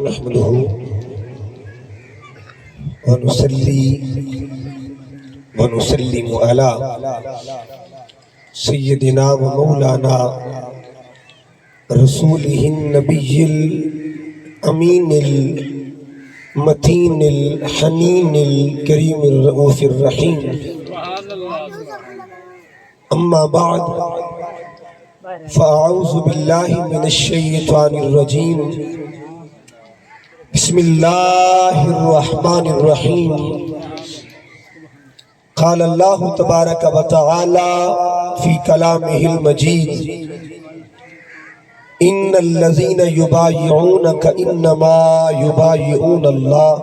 نحمده ونصلي ونسلم على سيدنا ومولانا رسوله النبي الأمين المتين الحنين الكريم الرؤوف الرحيم. أما بعد فأعوذ بالله من الشيطان الرجيم. بسم الله الرحمن الرحيم. قال الله تبارك وتعالى في كلامه المجيد: إن الذين يبايعونك إنما يبايعون الله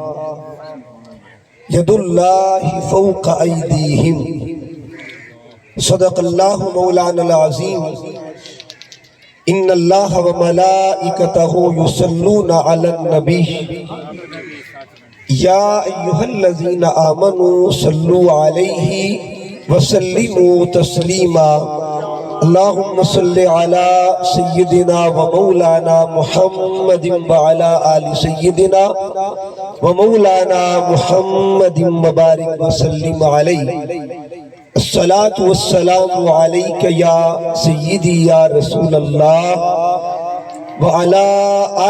يد الله فوق أيديهم. صدق الله مولانا العظيم. إن الله وملائكته يصلون على النبي يا أيها الذين آمنوا صلوا عليه وسلموا تسليما. اللهم صل على سيدنا ومولانا محمد وعلى آل سيدنا ومولانا محمد وبارك وسلم عليه. الصلاة والسلام عليك يا سيدي يا رسول الله وعلى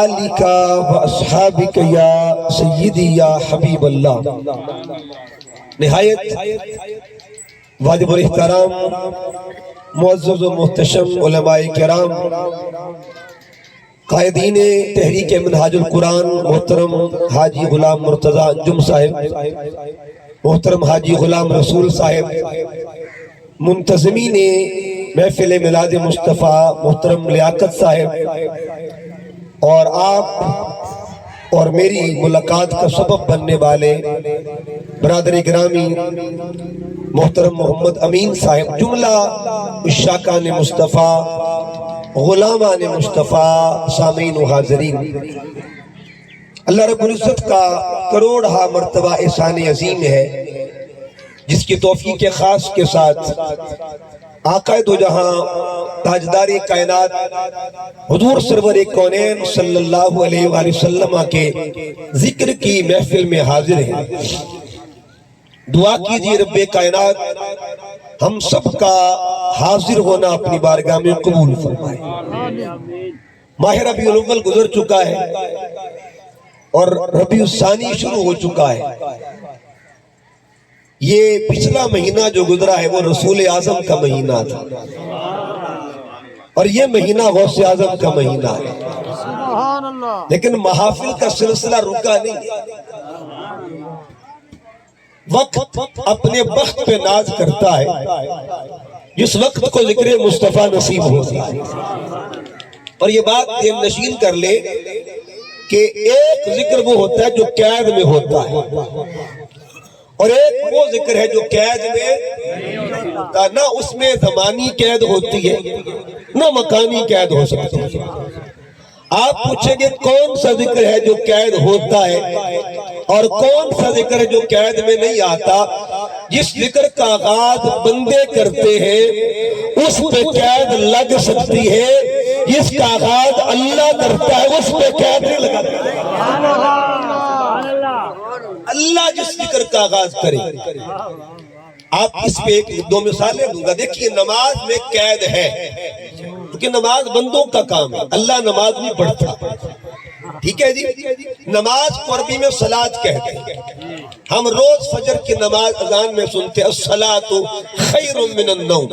آلك وأصحابك يا سيدي يا حبيب الله. نہایت واجب الاحترام معزز و محتشم علماء کرام، قائدین تحریک منہاج القرآن محترم حاجی غلام مرتضی انجم صاحب، محترم حاجی غلام رسول صاحب، منتظمین محفل میلاد مصطفیٰ محترم لیاقت صاحب، اور آپ اور میری ملاقات کا سبب بننے والے برادر گرامی محترم محمد امین صاحب، جملہ عشاقان مصطفیٰ، غلامان مصطفیٰ، سامعین و حاضرین، اللہ رب العزت کا کروڑہا مرتبہ احسان عظیم ہے جس کی توفیق خاص کے ساتھ آقا دو جہاں تاجدار کائنات حضور سرور کونین صلی اللہ علیہ وآلہ وسلم کے ذکر کی محفل میں حاضر ہیں. دعا کیجئے رب کائنات ہم سب کا حاضر ہونا اپنی بارگاہ میں قبول فرمائے. ماہ ربیع الاول گزر چکا ہے اور ربیع الثانی شروع ہو چکا ہے. یہ پچھلا مہینہ جو گزرا ہے وہ رسول اعظم کا مہینہ تھا اور یہ مہینہ غوث اعظم کا مہینہ ہے. لیکن محافل کا سلسلہ رکا نہیں. وقت اپنے بخت پہ ناز کرتا ہے جس وقت کو ذکر مصطفیٰ نصیب ہوتا ہے. اور یہ بات ذہن نشین کر لے کہ ایک ذکر وہ ہوتا ہے جو قید میں ہوتا ہے اور ایک وہ ذکر ہے جو قید میں نہ اس میں زمانی قید ہوتی ہے نہ مکانی قید ہو سکتی ہے. آپ پوچھیں گے کون سا ذکر ہے جو قید ہوتا ہے اور کون سا ذکر ہے جو قید میں نہیں آتا؟ جس ذکر کا آغاز بندے کرتے ہیں اس پہ قید لگ سکتی ہے، جس کا آغاز اللہ کرتا ہے اس پہ قید نہیں لگتا. اللہ جس ذکر کا آغاز کرے. آپ اس پہ ایک دو مثالیں دوں گا. دیکھیے نماز میں قید ہے کیونکہ نماز بندوں کا کام ہے، اللہ نماز نہیں پڑھتا. ٹھیک ہے جی. نماز کو عربی میں صلاۃ کہتے ہیں. ہم روز فجر کی نماز اذان میں سنتے ہیں الصلاۃ خیر من النوم.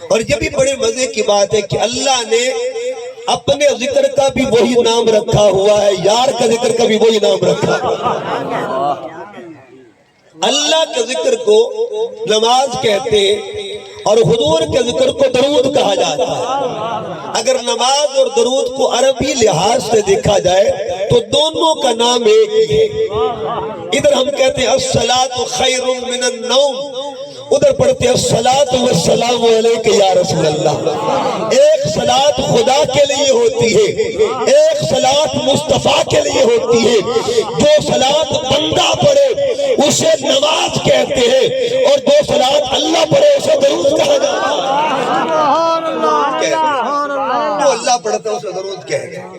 اور یہ بھی بڑے مزے کی بات ہے کہ اللہ نے اپنے ذکر کا بھی وہی نام رکھا ہوا ہے، یار کا ذکر کا بھی وہی نام رکھا ہوا ہے. اللہ کے ذکر کو نماز کہتے ہیں اور حضور کے ذکر کو درود کہا جاتا ہے. اگر نماز اور درود کو عربی لحاظ سے دیکھا جائے تو دونوں کا نام ایک ہی ہے. ادھر ہم کہتے ہیں الصلاۃ خیر من النوم، ادھر پڑھتے ہیں الصلاۃ والسلام علیک یا رسول اللہ. ایک صلاۃ خدا کے لیے ہوتی ہے، ایک صلاۃ مصطفیٰ کے لیے ہوتی ہے. جو صلاۃ بندہ پڑھے اسے نماز کہتے ہیں اور جو صلاۃ اللہ پڑھے اسے درود کہا جاتا ہے. جو اللہ پڑھتا ہے اسے درود کہتے ہیں.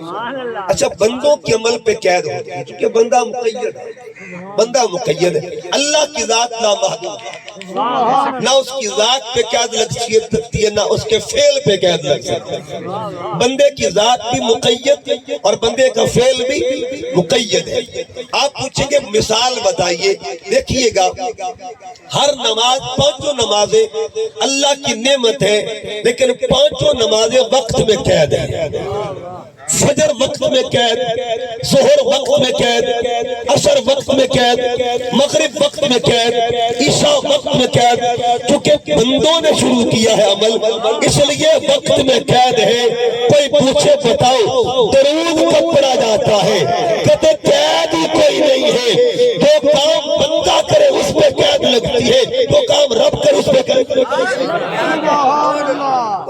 اچھا بندوں کے عمل پہ قید ہوتی ہے کیونکہ بندہ مقید ہے، بندہ مقید ہے، اللہ کی ذات لامحدود ہے، نہ اس کی ذات پہ قید لگ سکتی ہے نہ اس کے فعل پہ قید لگ سکتی ہے۔ بندے کی ذات بھی مقید اور بندے کا فعل بھی مقید ہے۔ آپ پوچھیں گے مثال بتائیے، دیکھیے گا ہر نماز، پانچوں نمازیں اللہ کی نعمت ہے، لیکن پانچوں نمازیں وقت میں قید ہے۔ فجر وقت میں قید، ظہر وقت میں قید، عصر وقت میں قید، مغرب وقت میں قید، عشاء وقت میں قید، کیونکہ بندوں نے شروع کیا ہے عمل، اس لیے وقت میں قید ہے۔ کوئی پوچھے بتاؤ درود کب پڑھا جاتا ہے؟ کہتے قید ہی کوئی نہیں ہے، جو کام بندہ کرے اس پہ قید لگتی ہے، جو کام رب کرے اس پہ قید لگتی ہے،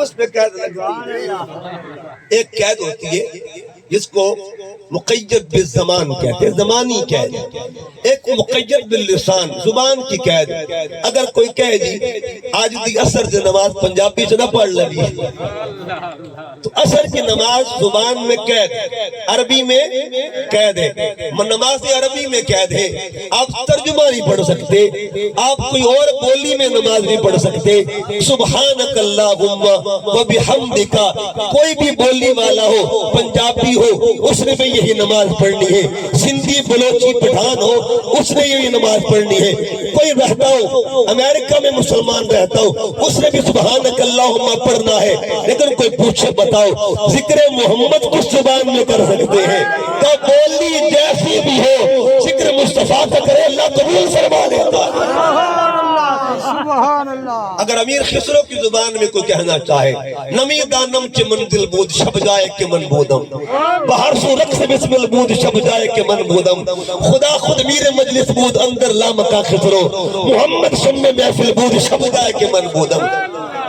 اس پہ قید لگتی ہے۔ ایک قید ہوتی ہے جس کو مقید بالزمان کہتے ہیں، زمانی قید، ایک مقید باللسان، زبان کی قید۔ اگر کوئی کہے جی آج دی عصر دی نماز پنجابی سے نہ پڑھ لگی تو عصر کی نماز زبان میں قید، عربی میں قید ہے، نماز عربی میں قید ہے، آپ ترجمہ نہیں پڑھ سکتے، آپ کوئی اور بولی میں نماز نہیں پڑھ سکتے۔ سبحانک اللہم و بحمدک، کوئی بھی بولی والا ہو، پنجابی ہو، اس نے بھی یہی نماز پڑھنی ہے، سندھی بلوچی پٹھان ہو، اس نے یہی نماز پڑھنی ہے۔ کوئی رہتا ہو امریکہ میں مسلمان رہتا ہو، اس نے بھی سبحانک اللہم پڑھنا ہے، لیکن کوئی پوچھے بتاؤ ذکر محمد کس زبان میں کر سکتے ہیں؟ تو بولی جیسی بھی ہو ذکر مصطفیٰ کا کرے اللہ قبول فرما لیتا ہے۔ اگر امیر خسرو کی زبان میں کوئی کہنا چاہے نمی دانم چ منزل بود شب جائے کے من بودم، باہر سو رقص بسم البود شب جائے کے من بودم، خدا خود میر مجلس بود اندر لامکا خسرو، محمد سن میں محفل بود شب جائے کے من بودم۔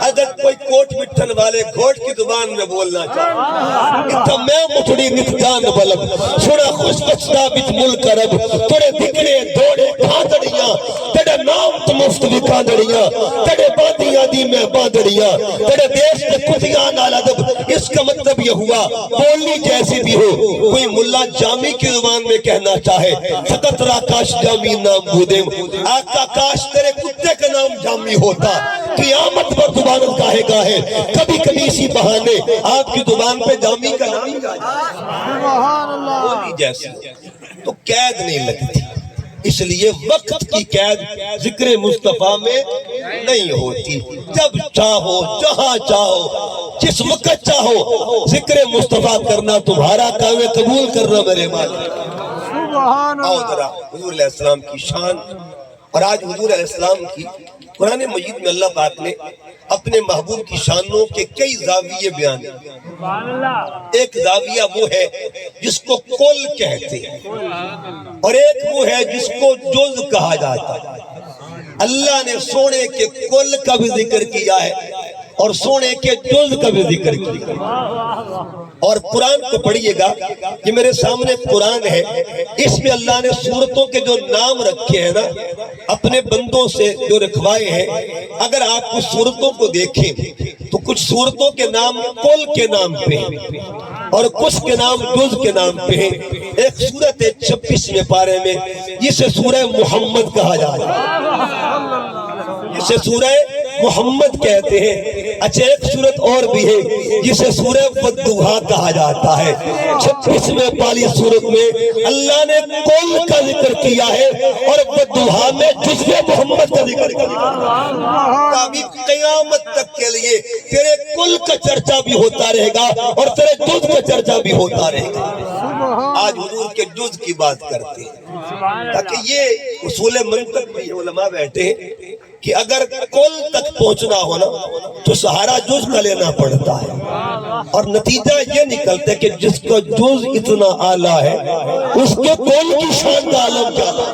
اگر کوئی کوٹ مٹھن والے گھوٹ کی زبان میں بولنا چاہے اتھا میں مٹھڑی نت جان بلب، سنا خوش بچتا بچ ملک رب، توڑے دکڑے دوڑے کھاندڑیاں، تیڑے نام تو مفت بھی کھاندڑیاں، تیڑے باندیاں دی میں باندڑیاں، تیڑے دیش کے کتیاں نالا دب۔ اس کا مطلب یہ ہوا بولی جیسی بھی ہو، کوئی ملا جامی کی زبان میں کہنا چاہے فقط راکاش جامی نام بودیم، آقا کاش تیرے کتے کا نام جامی ہوتا، قیامت پر زبانت گاہے گاہے کبھی کبھی اسی بہانے آپ کی زبان پہ جامی کا نام بولی جیسی تو قید نہیں لگتی۔ اس لیے وقت کی قید ذکر مصطفیٰ میں نہیں ہوتی، جب چاہو جہاں چاہو جس وقت چاہو ذکر مصطفیٰ کرنا تمہارا کام ہے، قبول کرنا میرے مالک۔ آؤ ذرا حضور علیہ السلام کی شان، اور آج حضور علیہ السلام کی قرآن مجید میں اللہ پاک نے اپنے محبوب کی شانوں کے کئی زاویے بیان ہیں۔ ایک زاویہ وہ ہے جس کو کل کہتے ہیں، اور ایک وہ ہے جس کو جز کہا جاتا ہے۔ اللہ نے سونے کے کل کا بھی ذکر کیا ہے اور سونے کے جز کا بھی ذکر کیا ہے۔ اور قرآن کو پڑھیے گا، یہ میرے سامنے قرآن ہے، اس میں اللہ نے سورتوں کے جو نام رکھے ہیں نا اپنے بندوں سے جو رکھوائے ہیں، اگر آپ کچھ سورتوں کو دیکھیں تو کچھ سورتوں کے نام کل کے نام پہ ہیں اور کچھ کے نام جز کے نام پہ ہیں۔ ایک سورت ہے 26ویں پارے میں، جسے سورہ محمد کہا جاتا ہے، جسے سورہ محمد کہتے ہیں۔ اچھا ایک سورت اور بھی ہے جسے سورہ والضحیٰ کہا جاتا ہے۔ 26ویں پالی سورت میں اللہ نے کل کا ذکر کیا ہے اور والضحیٰ میں جزء محمد کا ذکر کیا ہے۔ تابی قیامت تک کے لیے تیرے کل کا چرچا بھی ہوتا رہے گا اور تیرے جز کا چرچا بھی ہوتا رہے گا۔ آج حضور کے جز کی بات کرتے ہیں تاکہ یہ اصول منطق میں یہ علماء بیٹھے ہیں کہ اگر کل تک پہنچنا ہونا تو سہارا جز کا لینا پڑتا ہے، اور نتیجہ یہ نکلتا ہے کہ جس کا جز اتنا اعلیٰ ہے اس کے کل کی شان کا عالم کیا ہے،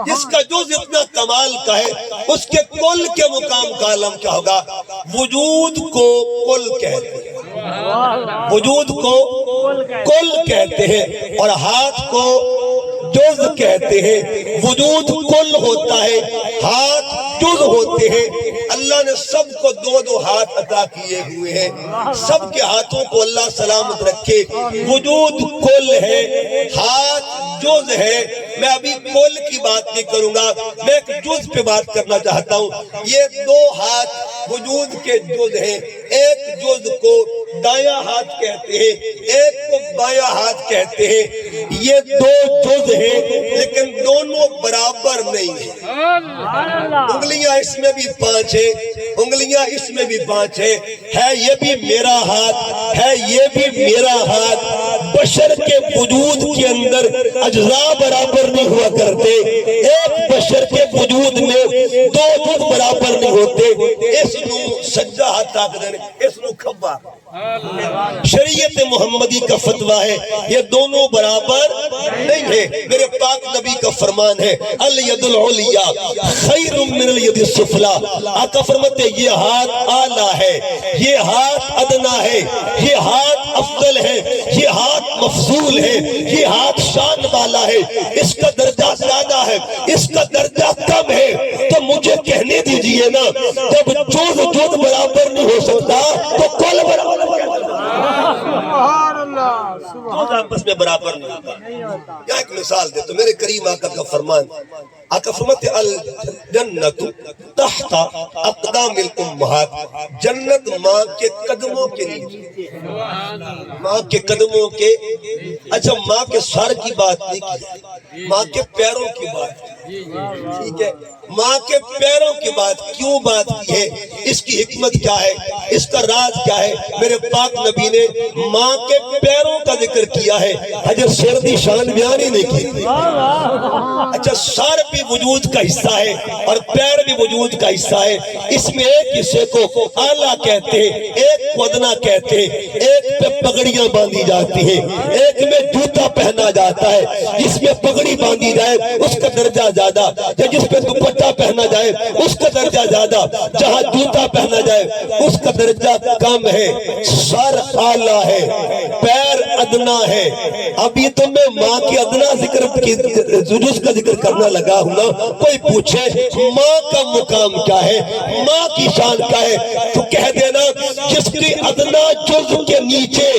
جس کا جز اتنا کمال کا ہے اس کے کل کے مقام کا عالم کیا ہوگا۔ وجود کو کل کہتے ہیں، وجود کو کل کہتے ہیں، اور ہاتھ کو جز کہتے ہیں۔ وجود کل ہوتا ہے، ہاتھ جز ہوتے ہیں۔ اللہ نے سب کو دو دو ہاتھ عطا کیے ہوئے ہیں، سب کے ہاتھوں کو اللہ سلامت رکھے۔ وجود کل ہے، ہاتھ جز ہے۔ میں ابھی کل کی بات نہیں کروں گا، میں ایک جز پہ بات کرنا چاہتا ہوں۔ یہ دو ہاتھ وجود کے جز ہیں، ایک جز کو دایاں ہاتھ کہتے ہیں، ایک کو بایاں ہاتھ کہتے ہیں۔ یہ دو جز ہیں لیکن دونوں برابر نہیں ہیں۔ انگلیاں اس میں بھی 5 ہیں، انگلیاں اس میں بھی 5 ہیں، ہے یہ بھی میرا ہاتھ، ہے یہ بھی میرا ہاتھ۔ بشر کے وجود کے اندر اجزاء برابر نہیں ہوا کرتے، ایک بشر کے وجود میں دو جز برابر نہیں ہوتے۔ اس نو سجا ہاتھ آکھ دینے، اس نو کھبا۔ شریعت محمدی کا فتویٰ ہے یہ دونوں برابر نہیں ہے۔ میرے پاک نبی کا فرمان ہے الید العلیٰ خیر من الید السفلی۔ آقا فرماتے ہیں یہ ہاتھ اعلیٰ ہے، یہ ہاتھ ادنا ہے، یہ ہاتھ افضل ہے، یہ ہاتھ مفضول ہے، یہ ہاتھ شان والا ہے، اس کا درجہ زیادہ ہے، اس کا درجہ کم ہے۔ تو مجھے کہنے دیجئے نا، جب جز جز برابر نہیں ہو سکتا تو کل برابر جز آپس میں برابر نہیں ہوتا۔ یہاں ایک مثال دے تو میرے کریم آقا کا فرمان، آقا فرماتے الجنت تحت اقدام الامہات، جنت ماں کے قدموں کے نیچے، ماں کے قدموں کے، اچھا ماں کے سر کی بات نہیں کی، ماں کے پیروں کی بات کی، ٹھیک ہے؟ ماں کے پیروں کی بات کیوں بات کی ہے؟ اس کی حکمت کیا ہے؟ اس کا راز کیا ہے؟ میرے پاک نبی نے ماں کے پیروں کا ذکر کیا ہے، حضرت سردی شان بیان ہی نہیں کی۔ اچھا سر بھی وجود کا حصہ ہے اور پیر بھی وجود کا حصہ ہے، اس میں ایک حصے کو اعلیٰ کہتے ہیں، ایک کو ادنا کہتے ہیں، ایک پہ پگڑیاں باندھی جاتی ہیں، ایک میں جوتا پہنا جاتا ہے، جس میں پگڑی باندھی جائے اس کا درجہ زیادہ، جس پہ دوپٹہ پہنا جائے اس کا درجہ زیادہ، جہاں جوتا پہنا جائے اس کا درجہ کم ہے۔ سر اعلیٰ ہے، پیر ادنا ہے۔ ابھی تو میں ماں کی ادنا جز کا ذکر کرنا لگا ہوں نا، کوئی پوچھے ماں کا مقام کیا ہے، ماں کی شان کیا ہے، تو کہہ دینا جس کی ادنا جز کے نیچے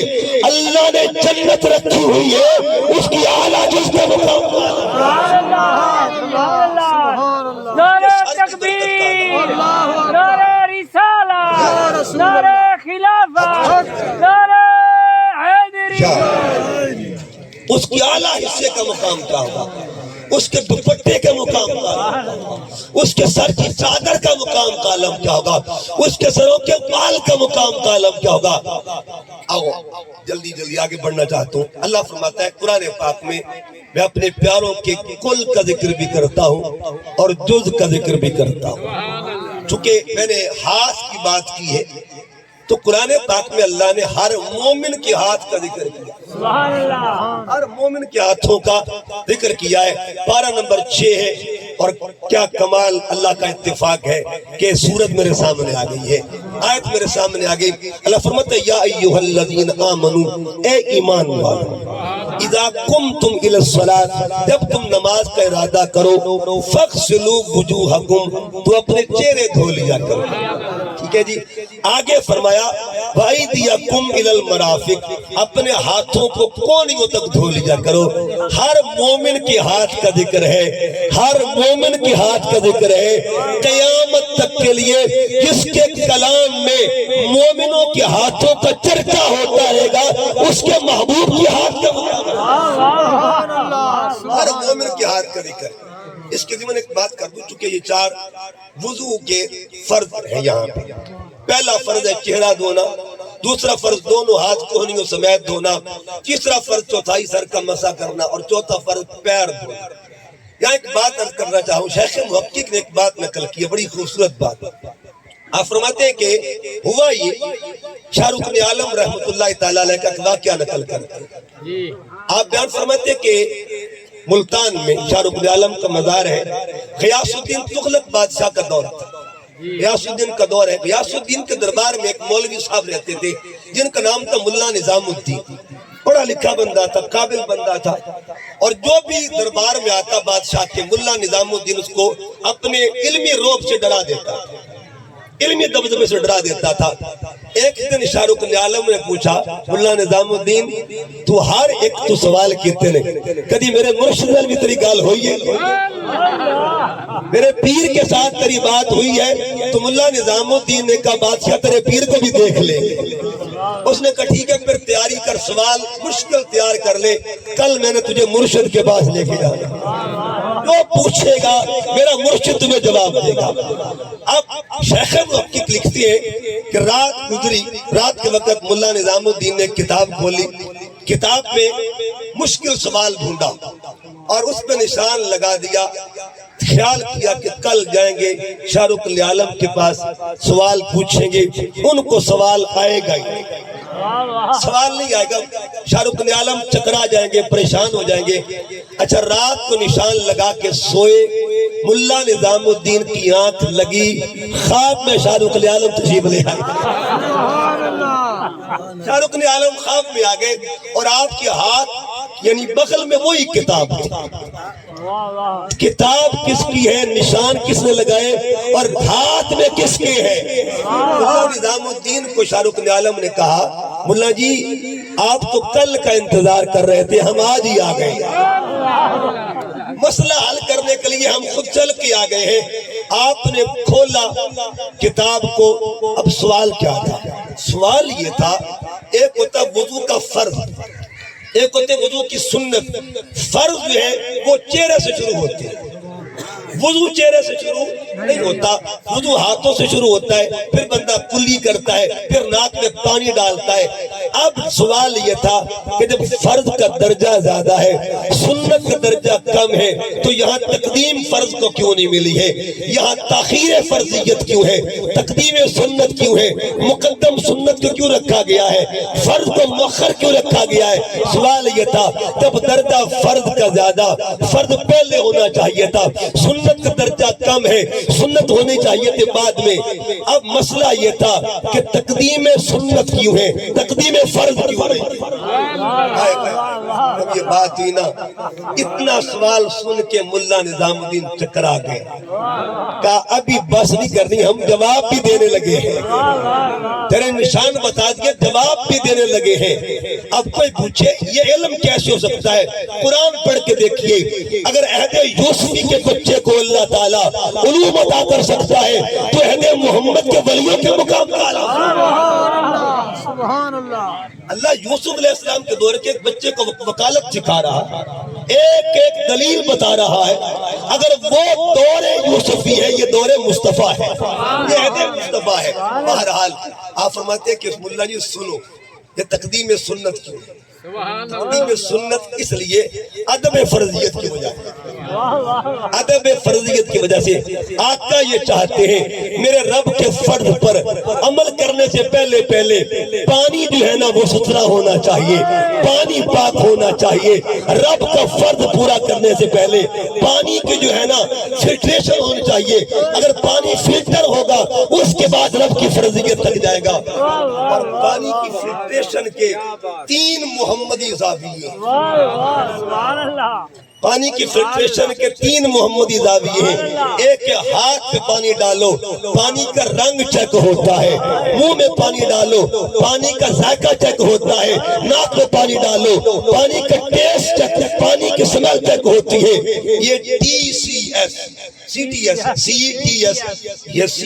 اللہ نے جنت رکھی ہوئی ہے اس کی اعلیٰ جز کا مقام کیا ہے۔ نعرہ تکبیر، نعرہ رسالہ، نعرہ خلافت، نعرہ حیدری۔ اس کی اعلیٰ حصے کا مقام کیا ہوگا، اس کے دوپٹے کے مقام کا ہوگا، اس کے سر کی چادر کا مقام کا عالم کیا ہوگا، اس کے سروں کے بال کا مقام کا عالم کیا ہوگا۔ آؤ جلدی جلدی آگے بڑھنا چاہتا ہوں۔ اللہ فرماتا ہے قرآن پاک میں میں اپنے پیاروں کے کل کا ذکر بھی کرتا ہوں اور جز کا ذکر بھی کرتا ہوں۔ چونکہ میں نے ہاتھ کی بات کی ہے تو قرآن پاک میں اللہ نے ہر مومن کے ہاتھ کا ذکر کیا، سبحان اللہ، ہر مومن کے ہاتھوں کا ذکر کیا ہے۔ پارہ نمبر 6 ہے اور کیا کمال اللہ کا اتفاق ہے کہ سورت میرے سامنے آ گئی ہے، آیت میرے سامنے آ گئی۔ اللہ فرماتا ہے یا ایھا الذین آمنوا، اے ایمان والو، اذا قمتم الی الصلاۃ، جب تم نماز کا ارادہ کرو، فاغسلوا وجوہکم، تو اپنے چہرے دھو لیا کرو، ٹھیک ہے جی۔ آگے فرمایا وَأَيْدِيَكُمْ إِلَى الْمَرَافِقِ، اپنے ہاتھوں کو کونیوں تک دھو لیا کرو۔ ہر مومن کے ہاتھ کا ذکر ہے، ہر مومن کے ہاتھ کا ذکر ہے، قیامت تک کے لیے جس کے کلام میں مومنوں کے ہاتھوں کا چرچا ہوتا رہے گا اس کے محبوب کے ہاتھ کا ہر مومن کے ہاتھ کا ذکر۔ اس کے ضمن ایک بات کر دوں، چونکہ یہ 4 وضو کے فرض ہیں یہاں پہ۔ پہلا فرض ہے چہرہ دھونا، دوسرا فرض دونوں ہاتھ کوہنیوں سمیت دھونا، تیسرا فرض چوتھائی سر کا مسح کرنا اور چوتھا فرض پیر دھونا۔ یہاں ایک بات عرض کرنا چاہوں، شیخ محقق نے ایک بات نقل کی ہے، بڑی خوبصورت بات۔ آپ فرماتے ہیں کہ ہوا یہ شاہ رخ عالم رحمت اللہ تعالیٰ علیہ کا واقعہ نقل کرتے ہیں۔ آپ بیان فرماتے ہیں کہ ملتان میں شاہ رخ عالم کا مزار ہے، غیاث الدین تغلق بادشاہ کا دور تھا، غیاث الدین کا دور ہے۔ غیاث الدین کے دربار میں ایک مولوی صاحب رہتے تھے جن کا نام تھا ملا نظام الدین، پڑھا لکھا بندہ تھا، قابل بندہ تھا، اور جو بھی دربار میں آتا بادشاہ کے، ملا نظام الدین اس کو اپنے علمی روب سے ڈرا دیتا تھا۔ علمی دبدبے سے ڈرا دیتا تھا۔ ایک دن شاہ رخ عالم نے پوچھا ملا نظام الدین تو ہر ایک تو سوال کیتے نے کدی میرے مرشد نال بھی تیری گال ہوئی ہے، میرے پیر کے ساتھ تیری بات ہوئی ہے؟ تو ملا نظام الدین نے کہا بادشاہ تیرے پیر کو بھی دیکھ لے۔ اس نے کہا ٹھیک ہے پھر تیاری کر، سوال مشکل تیار کر لے، کل میں نے تجھے مرشد کے پاس لے کے جانا، جو پوچھے گا میرا مرشد تمہیں جواب دے گا۔ اب شیخ محقق لکھتی ہے کہ رات گزری، رات کے وقت ملا نظام الدین نے کتاب کھولی، کتاب میں مشکل سوال ڈھونڈا اور اس پہ نشان لگا دیا، خیال کیا کہ کل جائیں گے شاہ رخ عالم کے پاس، سوال پوچھیں گے، ان کو سوال آئے گا ہی، سوال نہیں آئے گا، شاہ رخ عالم چکرا جائیں گے، پریشان ہو جائیں گے۔ اچھا رات کو نشان لگا کے سوئے، ملا نظام الدین کی آنکھ لگی، خواب میں شاہ رخ عالم تشریف لے آئے، شاہ رخ عالم خواب میں آ گئے اور آپ کے ہاتھ یعنی بغل میں وہی کتاب تھی۔ کتاب کس کی ہے، نشان کس نے لگائے اور ہاتھ میں کس کے ہے؟ ملا نظام الدین کو شاہ رخ عالم نے کہا ملا جی آپ تو کل کا انتظار کر رہے تھے، ہم آج ہی آ گئے، مسئلہ حل کرنے کے لیے ہم خود چل کے آ گئے ہیں۔ آپ نے کھولا کتاب کو، اب سوال کیا تھا؟ سوال یہ تھا ایک ہوتا وضو کا فرض، ایک ہوتے وضو کی سنت۔ فرض جو ہے وہ چہرے سے شروع ہوتے ہیں، وضو چہرے سے شروع نہیں ہوتا، وضو ہاتھوں سے شروع ہوتا ہے، پھر بندہ کلی کرتا ہے، پھر ناک میں پانی ڈالتا ہے۔ اب سوال یہ تھا کہ جب فرض کا درجہ زیادہ ہے، سنت کا درجہ کم ہے، تو یہاں تقدیم فرض کو کیوں نہیں ملی ہے؟ یہاں تاخیر فرضیت کیوں ہے؟ تقدیم سنت کیوں ہے؟ مقدم سنت کو کیوں رکھا گیا ہے؟ فرض کو مؤخر کیوں رکھا گیا ہے؟ سوال یہ تھا جب درجہ فرض کا زیادہ، فرض پہلے ہونا چاہیے تھا، سنت کا درجہ کم ہے، سنت ہونی چاہیے تھی بعد میں۔ اب مسئلہ یہ تھا کہ تقدیم سنت کیوں ہے، تقدیم فرض کیوں ہے؟ اب یہ بات ہوئی نا، اتنا سوال سن کے ملا نظام الدین چکرا گئے، کہا ابھی بس نہیں کرنی، ہم جواب بھی دینے لگے ہیں، تیرے نشان بتا دیے، جواب بھی دینے لگے ہیں۔ اب کوئی پوچھے یہ علم کیسے ہو سکتا ہے؟ قرآن پڑھ کے دیکھیے، اگر عہد یوسفی کے بچے کو اللہ تعالیٰ علوم عطا کر سکتا ہے تو عہد محمد کے ولیوں کے مقام سبحان اللہ۔ اللہ یوسف علیہ السلام کے دور کے ایک بچے کو وکالت سکھا رہا، ایک ایک دلیل بتا رہا ہے۔ اگر وہ دور یوسفی ہے، یہ دور مصطفیٰ ہے، یہ عہد مصطفیٰ ہے۔ بہرحال آپ فرماتے ہیں کہ ملا جی سنو، یہ تقدیم سنت کیوں ہے؟ تقدیم سنت اس لیے ادب فرضیت کی وجہ سے، ادب فرضیت کی وجہ سے آقا یہ چاہتے ہیں میرے رب کے فرض پر عمل کرنے سے پہلے پانی جو ہے نا وہ ستھرا ہونا چاہیے، پانی پاک ہونا چاہیے۔ رب کا فرض پورا کرنے سے پہلے پانی کی جو ہے نا فلٹریشن ہونی چاہیے، اگر پانی فلٹر ہوگا اس کے بعد رب کی فرضیت تک جائے گا۔ اور پانی کی فلٹریشن کے 3 محمدی زاویے، پانی کی فلٹریشن کے 3 محمدی زاویے ہیں۔ ایک ہاتھ پہ پانی ڈالو، پانی کا رنگ چیک ہوتا ہے، منہ میں پانی ڈالو، پانی کا ذائقہ چیک ہوتا ہے، ناک میں پانی ڈالو، پانی کا ٹیسٹ چیک، پانی کی سمیل چیک ہوتی ہے۔ یہ TCS CTS CTS، یہ C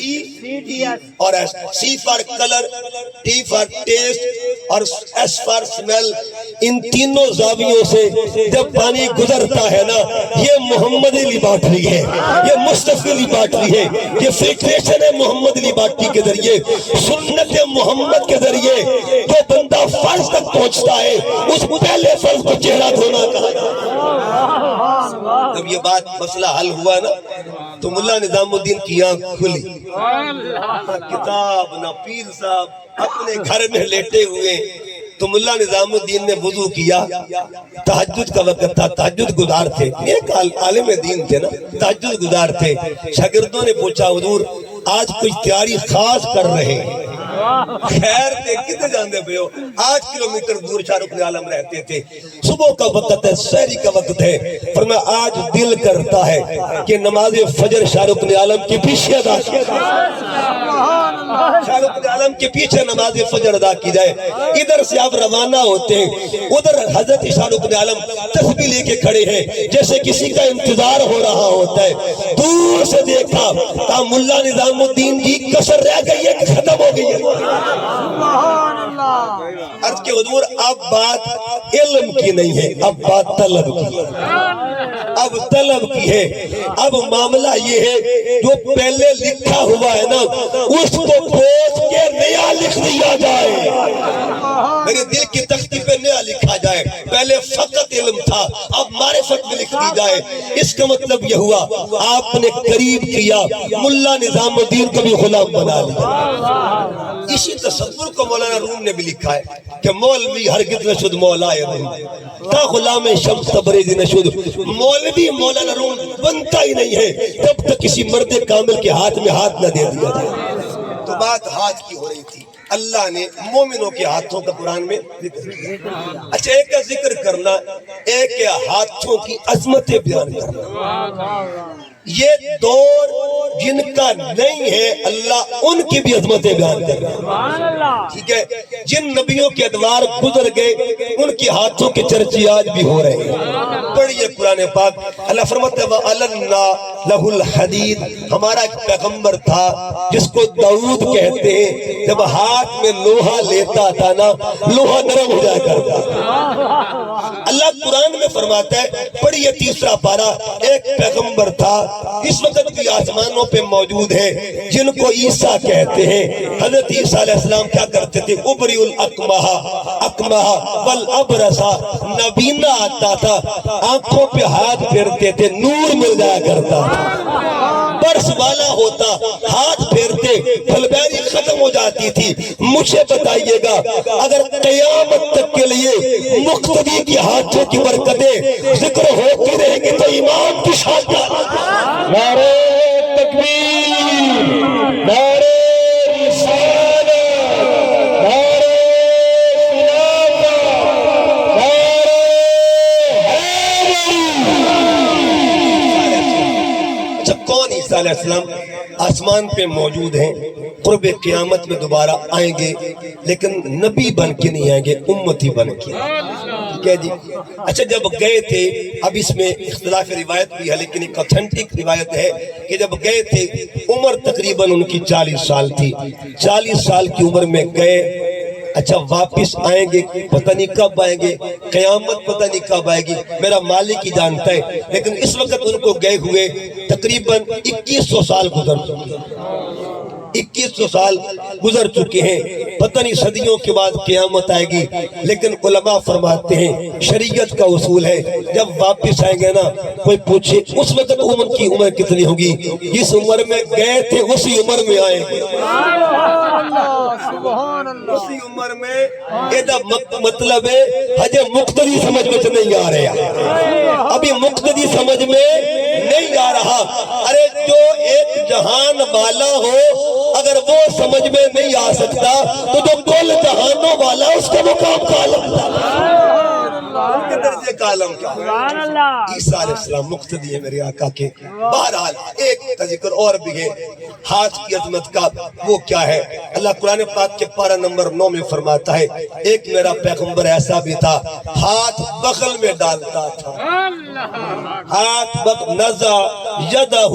اور S، C for colour, T for test اور S فار سمیل۔ ان تینوں زاویوں سے جب پانی گزرتا ہے نا، یہ محمدی لیبارٹری ہے، یہ مصطفی لیبارٹری ہے، یہ فلٹریشن ہے محمدی لیبارٹری کے ذریعے، سنت محمد کے ذریعے۔ جو بندہ فرض تک پہنچتا ہے اس پہلے فرض کو چہرہ دھونا کہا۔ جب یہ بات مسئلہ حل ہوا نا تو ملا نظام الدین کی آنکھ کھلی، کتاب نہ پیر صاحب اپنے گھر میں لیٹے ہوئے۔ تو ملا نظام الدین نے وضو کیا، تہجد کا وقت تھا، تہجد گزار تھے، ایک عالم دین تھے نا، تہجد گزار تھے۔ شاگردوں نے پوچھا حضور آج کوئی تیاری خاص کر رہے ہیں؟ خیر تے کتے جاندے پہ ہو 8 کلومیٹر دور شاہ رکن عالم رہتے تھے صبح کا وقت ہے سحری کا وقت ہے فرمایا آج دل کرتا ہے کہ نماز فجر شاہ رکن عالم کے پیچھے ادا کی شاہ رکن عالم کے پیچھے نماز فجر ادا کی جائے ادھر سے آپ روانہ ہوتے ہیں ادھر حضرت شاہ رکن عالم تسبیح لے کے کھڑے ہیں جیسے کسی کا انتظار ہو رہا ہوتا ہے دور سے دیکھا کہا ملا نظام الدین جی کسر رہ گئی ہے کہ ختم ہو گئی ہے عرض کے حضور اب بات علم کی نہیں ہے اب بات طلب کی اب طلب کی ہے اب معاملہ یہ ہے جو پہلے لکھا ہوا ہے نا اس کو پوچھ کے نیا لکھ دیا جائے میرے دل کی تختی پہ نیا لکھا جائے پہلے فقط علم تھا اب معرفت میں لکھ دی جائے اس کا مطلب یہ ہوا آپ نے قریب کیا ملا نظام الدین کو بھی غلام بنا لیا اسی تصور کو مولانا روم نے بھی لکھا ہے کہ مولوی ہرگز نشد مولا روم تا غلام شمس تبریزی نشد مولوی مولانا روم بنتا ہی نہیں ہے جب تک کسی مرد کامل کے ہاتھ میں ہاتھ نہ دے دیا جائے تو بات ہاتھ کی ہو رہی تھی اللہ نے مومنوں کے ہاتھوں کا قرآن میں ذکر کیا اچھا ایک کا ذکر کرنا ایک کے ہاتھوں کی عظمتیں بیان کرنا یہ دور جن کا نہیں ہے اللہ ان کی بھی عظمتیں بیان کر رہا ہے ٹھیک ہے جن نبیوں کے ادوار گزر گئے ان کے ہاتھوں کے چرچے آج بھی ہو رہے ہیں پڑھیے قرآن پاک اللہ فرماتا ہے وَأَلَنَّا لَهُ الْحَدِيدِ ہمارا ایک پیغمبر تھا جس کو داؤد کہتے ہیں جب ہاتھ میں لوہا لیتا تھا نا لوہا نرم ہو جایا کرتا اللہ قرآن میں فرماتا ہے پڑھیے تیسرا پارہ ایک پیغمبر تھا اس وقت بھی آسمانوں پہ موجود ہے جن کو عیسیٰ کہتے ہیں حضرت عیسیٰ علیہ السلام کیا کرتے تھے ابری الاکمہ والابرسا نبینا آتا تھا آنکھوں پہ ہاتھ پھیرتے تھے نور مل جایا کرتا برس والا ہوتا ہاتھ پھیرتے پھلبیری ختم ہو جاتی تھی مجھے بتائیے گا اگر قیامت تک کے لیے مقتدی کی ہاتھوں کی برکتیں ذکر ہوتی رہیں گی تو امام کی شان نعرہ تکبیر نعرہ رسالت نعرہ خلافت نعرہ حیدری اچھا کون عیسیٰ علیہ السلام آسمان پہ موجود ہیں قرب قیامت میں دوبارہ آئیں گے لیکن نبی بن کے نہیں آئیں گے امتی بن کے ٹھیک ہے جی اچھا جب گئے تھے اب اس میں اختلاف روایت بھی ہے لیکن ایک اتھینٹک روایت ہے کہ جب گئے تھے عمر تقریباً ان کی 40 سال تھی 40 سال کی عمر میں گئے اچھا واپس آئیں گے پتہ نہیں کب آئیں گے قیامت پتہ نہیں کب آئے گی میرا مالک ہی جانتا ہے لیکن اس وقت ان کو گئے ہوئے تقریباً 2100 سال گزر چکے 2100 سال گزر چکے ہیں پتہ نہیں صدیوں کے بعد قیامت آئے گی لیکن علماء فرماتے ہیں شریعت کا اصول ہے جب واپس آئیں گے نا کوئی پوچھے اس وقت ان کی عمر کتنی ہوگی جس عمر میں گئے تھے اسی عمر میں آئیں گے اسی عمر میں مطلب ہے حجے مقتدی سمجھ میں نہیں آ رہا ابھی مقتدی سمجھ میں نہیں آ رہا ارے جو ایک جہان والا ہو اگر وہ سمجھ میں نہیں آ سکتا تو جو کل جہانوں والا اس کا مقام کا عالم کے درجے کا عالم کیا عیسیٰ علیہ السلام مقتدی ہے میرے آقا کے بہرحال ایک ذکر اور بھی ہے ہاتھ کی عظمت کا وہ کیا ہے اللہ قرآن پاک کے پارہ نمبر 9 میں فرماتا ہے ایک میرا پیغمبر ایسا بھی تھا ہاتھ بغل میں ڈالتا تھا ہاتھ نزا یدہ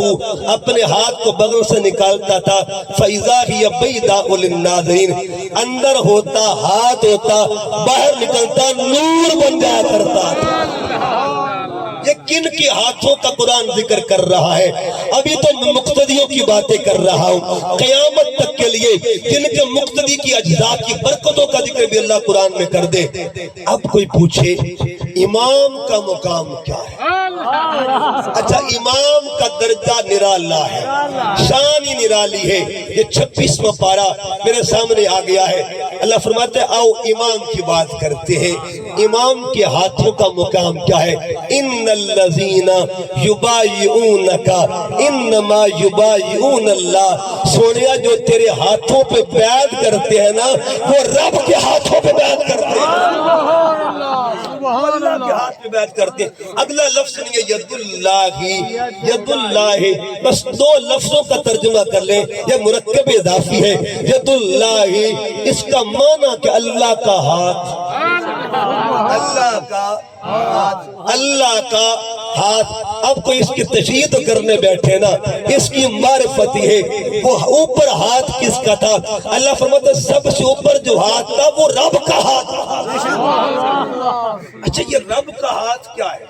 اپنے ہاتھ کو بغل سے نکالتا تھا فَإِذَا هِيَ بَيْضَاءُ لِلنَّاظِرِينَ اندر ہوتا ہاتھ ہوتا باہر نکلتا نور بن جایا کرتا تھا یہ کن کے ہاتھوں کا قرآن ذکر کر رہا ہے ابھی تو میں مقتدیوں کی باتیں کر رہا ہوں قیامت تک کے لیے جن کے مقتدی کی اجزاء کی برکتوں کا ذکر بھی اللہ قرآن میں کر دے اب کوئی پوچھے امام کا مقام کیا ہے اچھا امام کا درجہ نرالا ہے شان ہی نرالی ہے یہ 26واں پارہ میرے سامنے آ گیا ہے اللہ فرماتے ہیں آؤ امام کی بات کرتے ہیں امام کے ہاتھوں کا مقام کیا ہے ان الذین یبایعونک انما یبایعون اللہ، سونیا جو تیرے ہاتھوں پہ بیعت کرتے ہیں نا وہ رب کے ہاتھوں پہ بیعت کرتے ہیں، اللہ کے ہاتھ پہ بیعت کرتے ہیں۔ اگلا لفظ نہیں ہے ید اللہ، ید اللہ، بس دو لفظوں کا ترجمہ کر لیں، یہ مرکب اضافی ہے۔ ید اللہ اس کا معنی کہ اللہ کا ہاتھ، اللہ کا ہاتھ، اللہ کا ہاتھ۔ اب کوئی اس کی تشریح تو کرنے بیٹھے نا، اس کی معرفت ہے وہ اوپر ہاتھ کس کا تھا؟ اللہ فرماتا ہے سب سے اوپر جو ہاتھ تھا وہ رب کا ہاتھ تھا۔ اچھا یہ رب کا ہاتھ کیا ہے؟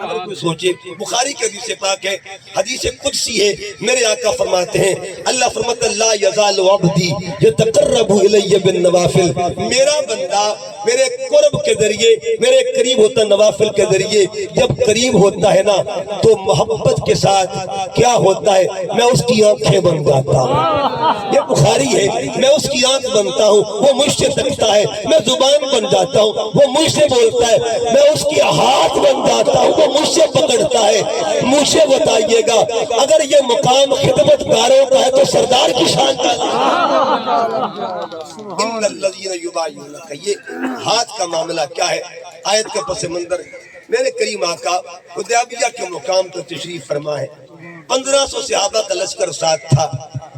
اگر کوئی سوچے، بخاری کی حدیث پاک ہے، حدیث قدسی ہے، میرے آقا فرماتے ہیں، اللہ فرماتا ہے لا یزال عبدی یتقرب الی بالنوافل، میرا بندہ میرے قرب کے ذریعے میرے قریب ہوتا ہے، نوافل کے ذریعے جب قریب ہوتا ہے نا تو محبت کے ساتھ کیا ہوتا ہے، میں اس کی آنکھیں بن جاتا ہوں۔ یہ بخاری ہے، میں اس کی آنکھ بنتا ہوں، وہ مجھ سے تکتا ہے، میں زبان بن جاتا ہوں، وہ مجھ سے بولتا ہے، میں اس کی ہاتھ بن جاتا ہوں، وہ مجھ سے پکڑتا ہے۔ مجھے بتائیے گا اگر یہ مقام خدمت گاروں کا ہے تو سردار کی شان کا ان الذین یبایعونک، یہ ہاتھ کا معاملہ کیا ہے؟ آیت کا پس منظر میرے کریم آقا حدیبیہ کے مقام پر تشریف فرما ہے، 1500 صحابہ کا لشکر ساتھ تھا۔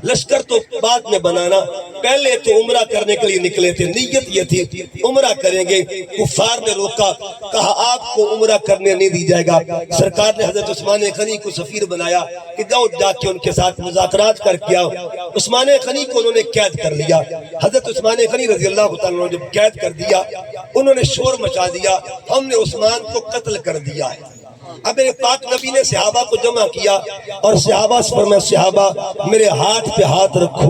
لشکر تو بعد میں بنانا، پہلے تو عمرہ کرنے کے لیے نکلے تھے، نیت یہ تھی عمرہ کریں گے۔ کفار نے روکا، کہا آپ کو عمرہ کرنے نہیں دی جائے گا۔ سرکار نے حضرت عثمان غنی کو سفیر بنایا کہ جاؤ جا کے ان کے ساتھ مذاکرات کر کے آؤ۔ عثمان غنی کو انہوں نے قید کر لیا۔ حضرت عثمان غنی رضی اللہ تعالیٰ عنہ جب قید کر دیا، انہوں نے شور مچا دیا، ہم نے عثمان کو قتل کر دیا ہے۔ اب میرے پاک نبی نے صحابہ کو جمع کیا اور صحابہ سے فرمایا صحابہ میرے ہاتھ پہ ہاتھ رکھو۔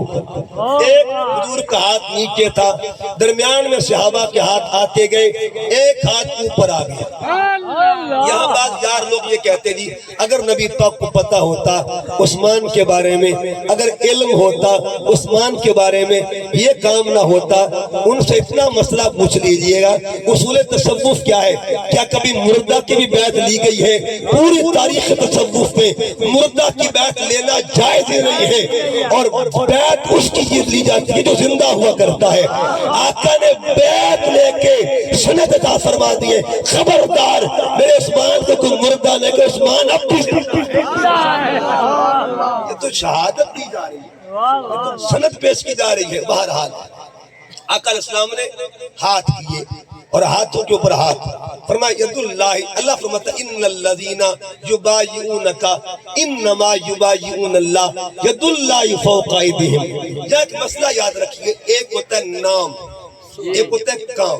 ایک حضور کا ہاتھ نیچے تھا، درمیان میں صحابہ کے ہاتھ آتے گئے، ایک ہاتھ اوپر آ گیا۔ یہاں بعض یار لوگ یہ کہتے جی اگر نبی پاک کو پتا ہوتا عثمان کے بارے میں، اگر علم ہوتا عثمان کے بارے میں، یہ کام نہ ہوتا، ان سے اتنا مسئلہ پوچھ لیجئے گا۔ اصول تصوف کیا ہے؟ کیا کبھی مردہ کی بھی بیعت لی گئی ہے؟ پوری تاریخ تصوف میں مردہ کی بیعت لینا جائز ہی نہیں ہے، اور بیعت اس کی چیز لی جاتی ہے جو زندہ ہوا کرتا ہے۔ آقا نے بیعت لے کے سند عطا فرما دیے، خبردار میرے عثمان کو کوئی مردہ نہیں کہ عثمان اب بھی یہ تو شہادت دی جا رہی ہے، یہ تو سند پیش کی جا رہی ہے۔ بہرحال آقا علیہ السلام نے ہاتھ کیے اور ہاتھوں کے اوپر ہاتھ فرمایا ید اللہ، اللہ فرماتا ان الذین یبایعونک انما یبایعون اللہ ید اللہ فوق ایدیہم۔ یا ایک مسئلہ یاد رکھیے، ایک ہوتا ہے نام، ایک ہوتا ہے کام۔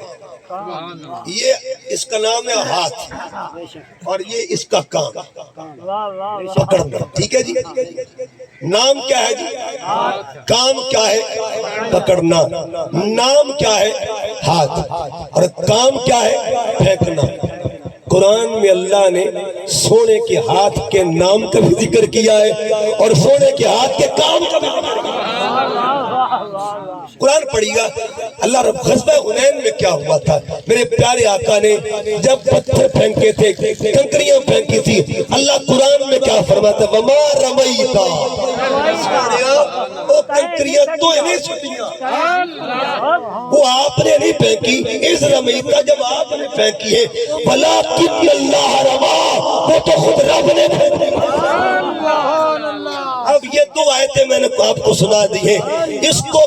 یہ اس کا نام ہے ہاتھ اور یہ اس کا کام پکڑنا، ٹھیک ہے جی؟ نام کیا ہے جی؟ کام کیا ہے؟ پکڑنا۔ نام کیا ہے؟ ہاتھ، اور کام کیا ہے؟ پھینکنا۔ قرآن میں اللہ نے سونے کے ہاتھ کے نام کا بھی ذکر کیا ہے اور سونے کے ہاتھ کے کام کا بھی ذکر کیا ہے۔ قرآن پڑھی گا اللہ رب غزوہ حنین میں کیا ہوا تھا۔ میرے پیارے آقا نے جب پتھر پھینکے تھے، کنکریاں پھینکی تھی، اللہ قرآن میں کیا فرماتا ہے وما رمیتا، وہ کنکریاں تو نہیں چھٹیاں، وہ آپ نے نہیں پھینکی، اس رمیتا جب آپ نے پھینکی ہے، ولیکن اللہ رما، وہ تو خود رب نے پھینکی۔ اب یہ دو آیتیں میں نے آپ کو سنا دی ہیں، اس کو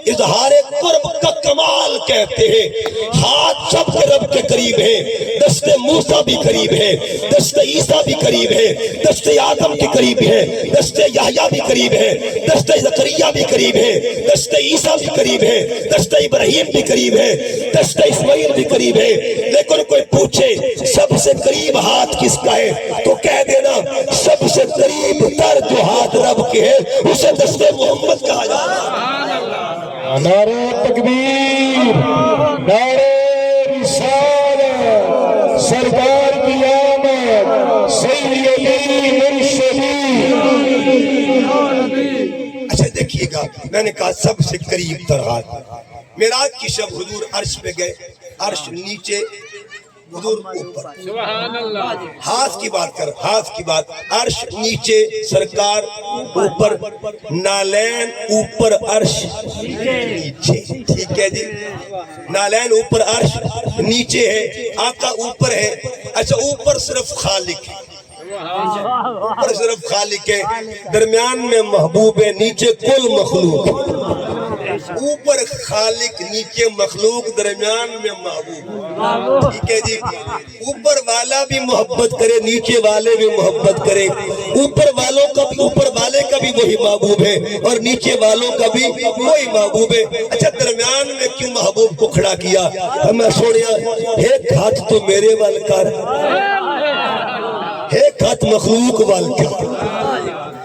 اظہار قرب کا کمال کہتے ہیں۔ ہاتھ سب کے رب کے قریب ہے، دست موسیٰ بھی قریب ہے، دست عیسیٰ بھی قریب ہے، دست آدم کے قریب ہے، دست یحییٰ بھی قریب ہے، دست زکریا بھی قریب ہے، دست عیسیٰ بھی قریب ہے، دست ابراہیم بھی قریب ہے، دست اسماعیل بھی قریب ہے۔ لیکن کوئی پوچھے سب سے قریب ہاتھ کس کا ہے تو کہہ دینا سب سے قریب تر جو ہاتھ رب کے ہے اسے دست محمد کہا جاتا ہے۔ نعرہ تکبیر، نعرہ رسالت، سرکار کی آمد، سیدی مرشدی۔ اچھا دیکھیے گا، میں نے کہا سب سے قریب تر ہاتھ۔ معراج کی شب حضور عرش پہ گئے، عرش نیچے حضور اوپر، ہاتھ کی بات کر، ہاتھ کی بات، عرش نیچے، سرکار اوپر، نالین اوپر، عرش نیچے، ٹھیک ہے جی، نالین اوپر، عرش نیچے ہے، آقا اوپر ہے۔ اچھا اوپر صرف خالق ہے، اوپر صرف خالق ہے، درمیان میں محبوب ہے، نیچے کل مخلوق ہے۔ اوپر خالق، نیچے مخلوق، درمیان میں محبوب، ٹھیک ہے جی۔ اوپر والا بھی محبت کرے، نیچے والے بھی محبت کرے، اوپر والوں کا بھی، اوپر والے کا بھی وہی محبوب ہے اور نیچے والوں کا بھی وہی محبوب ہے۔ اچھا درمیان میں کیوں محبوب کو کھڑا کیا؟ میں سوڑیا ایک ہاتھ تو میرے وال کر، ایک ہاتھ مخلوق وال کر،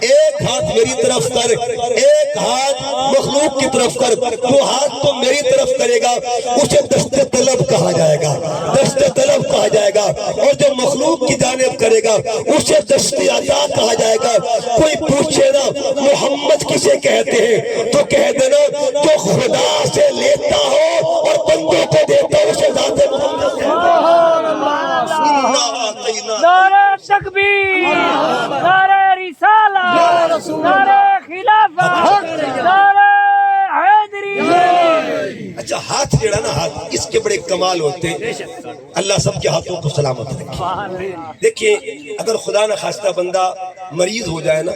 ایک ہاتھ میری طرف کر، ایک ہاتھ مخلوق کی طرف کر۔ وہ ہاتھ تو میری طرف کرے گا اسے دست طلب کہا جائے گا، دست طلب کہا جائے گا، اور جو مخلوق کی جانب کرے گا اسے دست عطا کہا جائے گا۔ کوئی پوچھے نا محمد کسے کہتے ہیں تو کہہ دینا جو خدا سے لیتا ہو اور بندوں کو دیتا ہو اسے ذات محمد نعرہ تکبیر، نعرہ رسالت، نعرہ خلافت، نعرہ حیدری۔ اچھا ہاتھ جڑا نا، ہاتھ اس کے بڑے کمال ہوتے ہیں، اللہ سب کے ہاتھوں کو سلامت رکھے۔ دیکھیں اگر خدا نہ خواستہ بندہ مریض ہو جائے نا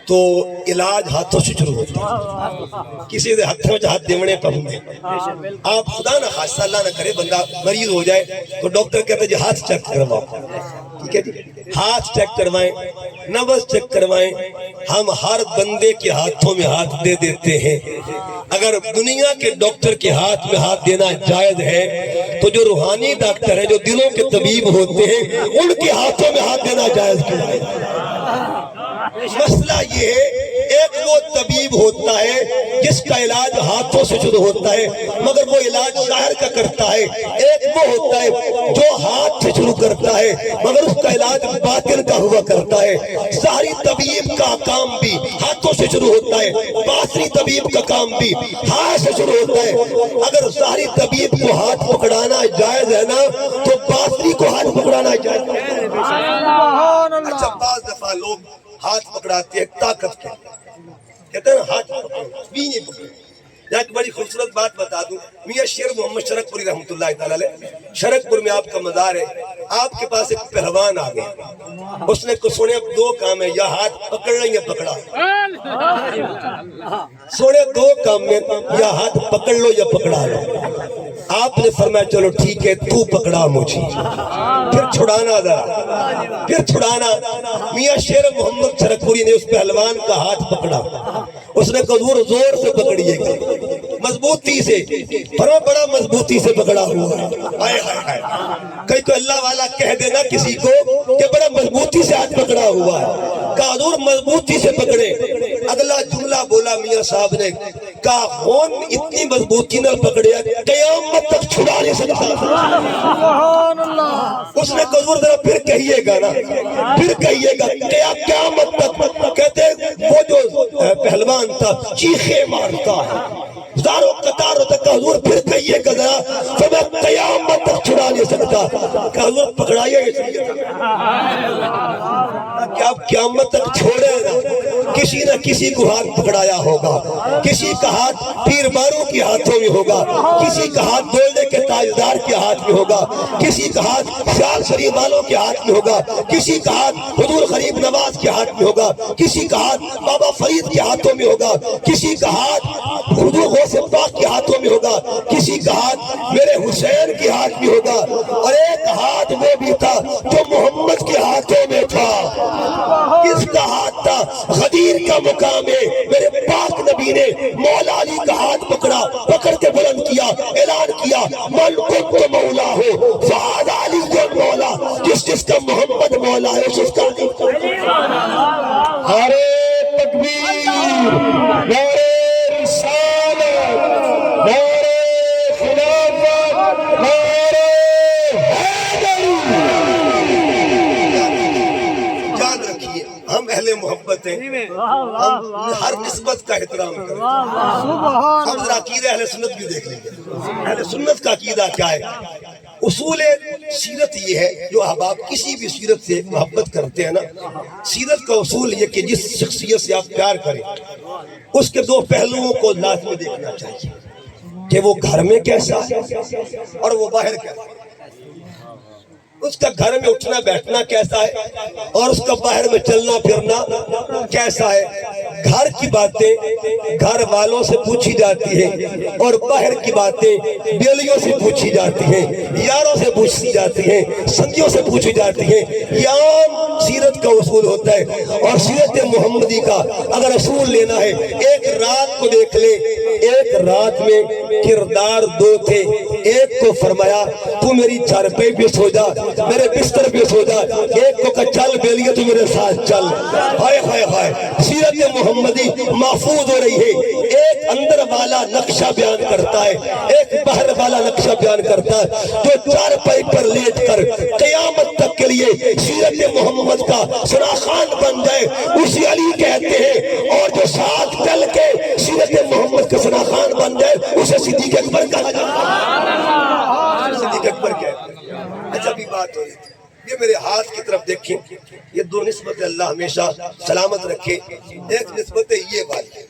تو علاج ہاتھوں سے شروع ہوتا ہے، کسی دے ہاتھوں میں ہاتھ دیونے پہنے۔ آپ خدا نہ خواستہ اللہ نہ کرے بندہ مریض ہو جائے تو ڈاکٹر کہتا ہے جی ہاتھ چیک کرواؤ، ٹھیک ہے جی، ہاتھ چیک کروائیں، نبض چیک کروائیں۔ ہم ہر بندے کے ہاتھوں میں ہاتھ دے دیتے ہیں۔ اگر دنیا کے ڈاکٹر کے ہاتھ میں ہاتھ دینا جائز ہے تو جو روحانی ڈاکٹر ہیں، جو دلوں کے طبیب ہوتے ہیں، ان کے ہاتھوں میں ہاتھ دینا جائز کیوں ہے؟ مسئلہ یہ ہے ایک وہ طبیب ہوتا ہے جس کا علاج ہاتھوں سے شروع ہوتا ہے مگر وہ علاج ظاہر کا کرتا ہے، ایک وہ ہوتا ہے جو ہاتھ سے شروع کرتا ہے مگر اس کا علاج باطن کا ہوا کرتا ہے۔ ظاہری طبیب کا کام بھی ہاتھوں سے شروع ہوتا ہے، باطنی طبیب کا کام بھی ہاتھ سے شروع ہوتا ہے۔ اگر ظاہری طبیب کو ہاتھ پکڑانا جائز ہے نا تو باطنی کو ہاتھ پکڑانا جائز ہے۔ اچھا بعض دفعہ لوگ ہاتھ پکڑاتے ہیں طاقت کے، کہتے ہیں نا ہاتھ پکڑو بھی نہیں پکڑو۔ ایک بڑی خوبصورت بات بتا دوں، میاں شیر محمد شرک پوری رحمۃ اللہ تعالی علیہ، شرک پور میں آپ کا مزار ہے، آپ کے پاس ایک پہلوان آ گیا، اس نے سونے دو کام ہے، یا ہاتھ پکڑ لیں یا پکڑا، سونے دو کام میں یا ہاتھ پکڑ لو یا پکڑا لو۔ آپ نے فرمایا چلو ٹھیک ہے تو پکڑا مجھے، پھر چھڑانا ذرا، پھر چھڑانا۔ میاں شیر محمد شرک پوری نے اس پہلوان کا ہاتھ پکڑا، اس نے کہا حضور زور سے پکڑیے گا، مضبوطی سے، فرما بڑا مضبوطی سے پکڑا ہوا ہے۔ ہائے ہائے ہائے، کہیں کوئی اللہ والا کہہ دینا کسی کو کہ بڑا مضبوطی سے ہاتھ پکڑا ہوا ہے، کہا حضور مضبوطی سے پکڑے۔ اگلا جملہ بولا میاں صاحب نے، کہا خون اتنی مضبوطی نہ پکڑے قیامت تک چھڑا نہیں سکتا۔ اس نے کہا حضور ذرا پھر کہیے گا نا، پھر کہیے گا قیامت تک۔ کہتے وہ جو پہلوان تھا چیخے مارتا ہے، زاروں قطار ہوتا، کہا حضور پھر کہیے گا ذرا، تو میں قیامت تک چھڑا نہیں سکتا۔ کہا حضور پکڑائیے اس لیے کہ آپ قیامت تک چھوڑے نا، کسی نہ کسی کو ہاتھ پکڑایا ہوگا، کسی کا ہاتھ پیر باروں کے ہاتھوں میں ہوگا، کسی کا ہاتھ بولنے کے تاجدار کے ہاتھ میں ہوگا، کسی کا ہاتھ خیال شریف والوں کے ہاتھ میں ہوگا، کسی کا ہاتھ حضور غریب نواز کے ہاتھ میں ہوگا، کسی کا ہاتھ بابا فرید کے ہاتھوں میں ہوگا، کسی کا ہاتھ حضور غوث پاک کے ہاتھوں میں ہوگا، کسی کا ہاتھ میرے حسین کے ہاتھ میں ہوگا، اور ایک ہاتھ وہ بھی تھا جو محمد کے ہاتھوں میں تھا۔ کس کا ہاتھ تھا؟ غدیر کا مقام ہے، میرے پاک نبی نے مولا علی کا ہاتھ پکڑا، پکڑ کے بلند کیا، اعلان کیا من کنت مولا ہو فہذا علی مولا، جس کا محمد مولا ہے اس کا علی۔ نعرہ تکبیر، نعرہ رسالت، نعرہ خلافت، نعرہ حیدری۔ یاد رکھیے ہم اہل محبت ہیں، ہم ہر نسبت کا احترام کریں۔ ہم ذرا عقیدہ اہل سنت بھی دیکھ لیجیے، اہل سنت کا عقیدہ کیا ہے؟ اصول سیرت یہ ہے، جو احباب کسی بھی سیرت سے محبت کرتے ہیں نا، سیرت کا اصول یہ کہ جس شخصیت سے آپ پیار کریں اس کے دو پہلوؤں کو لازمی دیکھنا چاہیے، کہ وہ گھر میں کیسا ہے اور وہ باہر کیسا ہے، اس کا گھر میں اٹھنا بیٹھنا کیسا ہے اور اس کا باہر میں چلنا پھرنا کیسا ہے۔ گھر کی باتیں گھر والوں سے پوچھی جاتی ہیں اور باہر کی باتیں بیلیوں سے پوچھی جاتی ہیں، یاروں سے پوچھی جاتی ہیں، سنگیوں سے پوچھی جاتی ہیں۔ یہ عام سیرت کا اصول ہوتا ہے، اور سیرت محمدی کا اگر اصول لینا ہے، ایک رات کو دیکھ لے، ایک رات میں کردار دو تھے، ایک کو فرمایا تو میری چارپائی پہ سو جا، میرے بستر پہ سو جا، ایک کو کہا چل بیلیے تو میرے ساتھ چل۔ ہائے ہائے ہائے، سیرت محمدی محفوظ ہو رہی ہے۔ ایک اندر والا نقشہ بیان کرتا ہے، ایک باہر والا نقشہ بیان کرتا ہے، جو چارپائی پر لیٹ کر قیامت تک کے لیے سیرت محمد کا سراخان بن جائے اسی علی کہتے ہیں، اور جو ساتھ چل کے سیرت محمد کا سراخان بن جائے اسے صدیق اکبر کہا جاتا ہے۔ صدیق اکبر کہتے ہیں۔ اچھا بھی بات ہو رہی تھی، یہ میرے ہاتھ کی طرف دیکھیں، یہ دو نسبت اللہ ہمیشہ سلامت رکھے۔ ایک نسبت یہ والی،